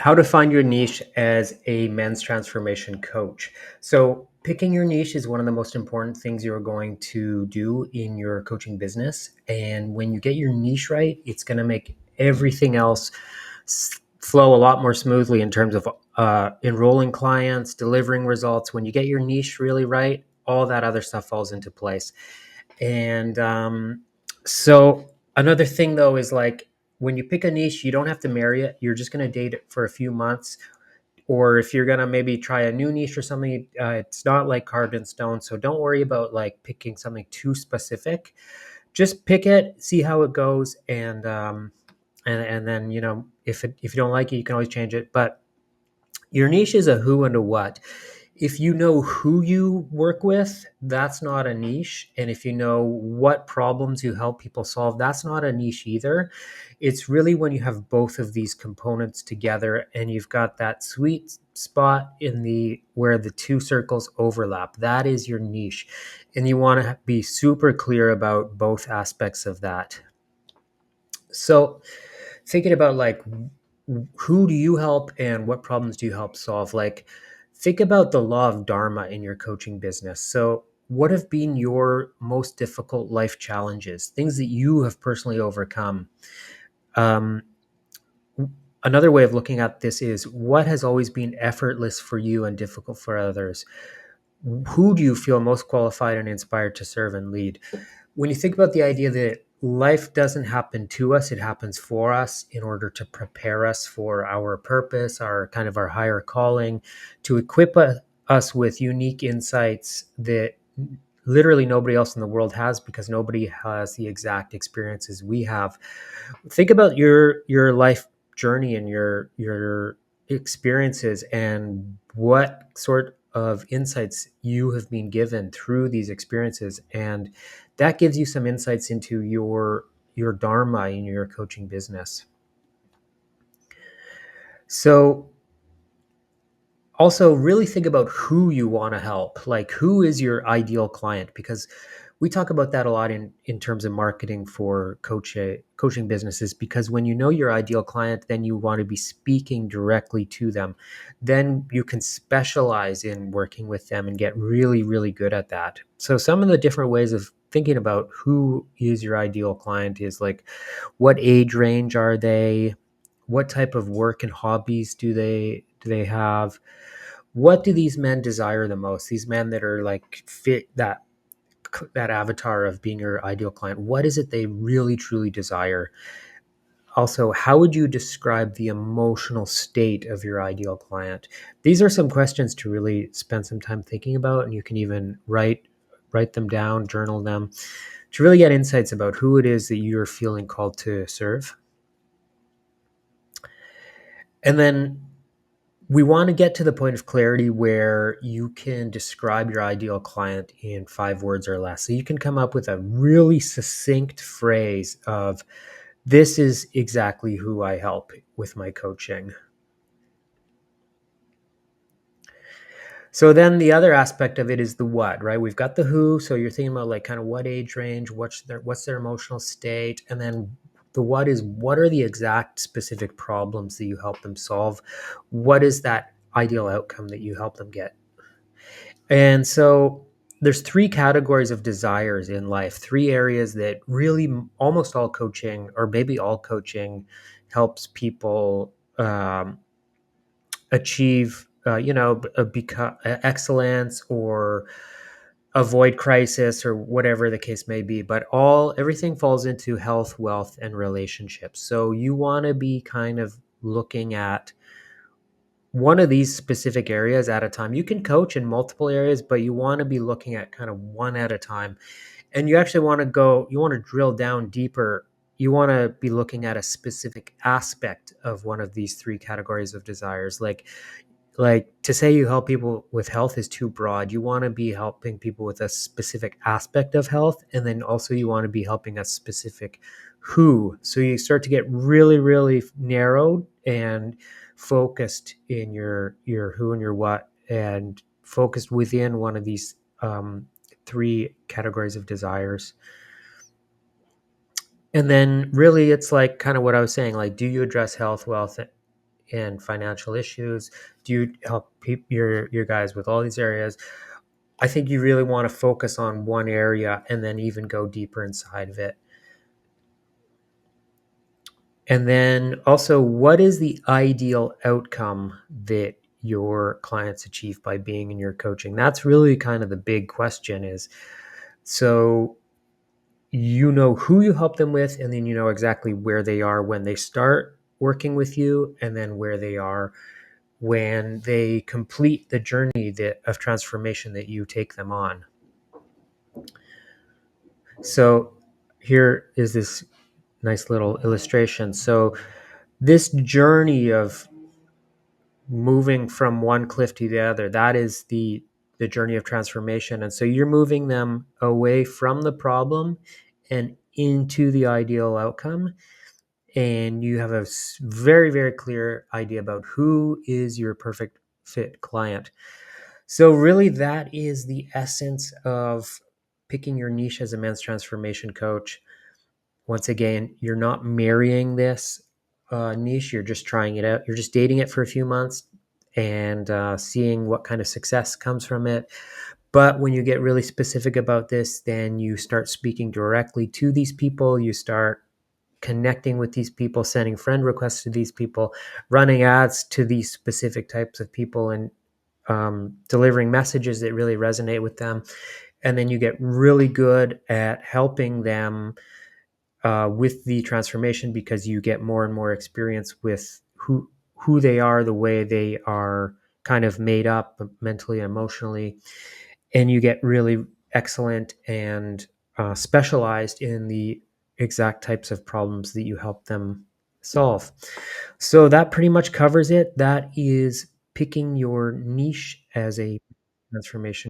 How to find your niche as a men's transformation coach. So, picking your niche is one of the most important things you're going to do in your coaching business. And when you get your niche right, it's going to make everything else flow a lot more smoothly in terms of enrolling clients, delivering results. When you get your niche really right, all that other stuff falls into place. And so another thing though is like when you pick a niche, you don't have to marry it. You're just going to date it for a few months. Or if you're going to maybe try a new niche or something, it's not like carved in stone. So don't worry about like picking something too specific. Just pick it, see how it goes. And then, if you don't like it, you can always change it. But your niche is a who and a what. If you know who you work with, that's not a niche. And if you know what problems you help people solve, that's not a niche either. It's really when you have both of these components together and you've got that sweet spot in the where the two circles overlap. That is your niche. And you want to be super clear about both aspects of that. So, thinking about like who do you help and what problems do you help solve? Like, think about the law of dharma in your coaching business. So what have been your most difficult life challenges, things that you have personally overcome? um, Another way of looking at this is what has always been effortless for you and difficult for others? Who do you feel most qualified and inspired to serve and lead? When you think about the idea that life doesn't happen to us, it happens for us in order to prepare us for our purpose, our kind of our higher calling, to equip us with unique insights that literally nobody else in the world has, because nobody has the exact experiences we have. Think about your life journey and your experiences and what sort of insights you have been given through these experiences, and that gives you some insights into your dharma in your coaching business. So also really think about who you want to help, like who is your ideal client, because we talk about that a lot in terms of marketing for coaching businesses, because when you know your ideal client, then you want to be speaking directly to them. Then you can specialize in working with them and get really, really good at that. So some of the different ways of thinking about who is your ideal client is like, what age range are they? What type of work and hobbies do they have? What do these men desire the most? These men that are like fit that avatar of being your ideal client. What is it they really truly desire? Also, how would you describe the emotional state of your ideal client? These are some questions to really spend some time thinking about, and you can even write them down, journal them, to really get insights about who it is that you're feeling called to serve. And then we want to get to the point of clarity where you can describe your ideal client in 5 words or less. So you can come up with a really succinct phrase of, this is exactly who I help with my coaching. So then the other aspect of it is the what, right? We've got the who. So you're thinking about like kind of what age range, what's their emotional state. And then the what is, what are the exact specific problems that you help them solve? What is that ideal outcome that you help them get? And so there's three categories of desires in life, three areas that really almost all coaching, or maybe all coaching, helps people achieve, become excellence or avoid crisis or whatever the case may be. But everything falls into health, wealth, and relationships. So you want to be kind of looking at one of these specific areas at a time. You can coach in multiple areas, but you want to be looking at kind of one at a time. And you actually you want to drill down deeper. You want to be looking at a specific aspect of one of these three categories of desires. Like to say you help people with health is too broad. You want to be helping people with a specific aspect of health. And then also you want to be helping a specific who. So you start to get really, really narrowed and focused in your who and your what, and focused within one of these three categories of desires. And then really it's like kind of what I was saying, like, do you address health, wealth, and financial issues? Do you help your guys with all these areas? I think you really want to focus on one area and then even go deeper inside of it. And then also, what is the ideal outcome that your clients achieve by being in your coaching? That's really kind of the big question is, so you know who you help them with, and then you know exactly where they are when they start working with you, and then where they are when they complete the journey of transformation that you take them on. So here is this nice little illustration. So this journey of moving from one cliff to the other, that is the journey of transformation. And so you're moving them away from the problem and into the ideal outcome, and you have a very, very clear idea about who is your perfect fit client. So really, that is the essence of picking your niche as a men's transformation coach. Once again, you're not marrying this niche, you're just trying it out. You're just dating it for a few months and seeing what kind of success comes from it. But when you get really specific about this, then you start speaking directly to these people. You start connecting with these people, sending friend requests to these people, running ads to these specific types of people, and delivering messages that really resonate with them. And then you get really good at helping them with the transformation, because you get more and more experience with who they are, the way they are kind of made up mentally and emotionally, and you get really excellent and specialized in the exact types of problems that you help them solve. So that pretty much covers it. That is picking your niche as a transformation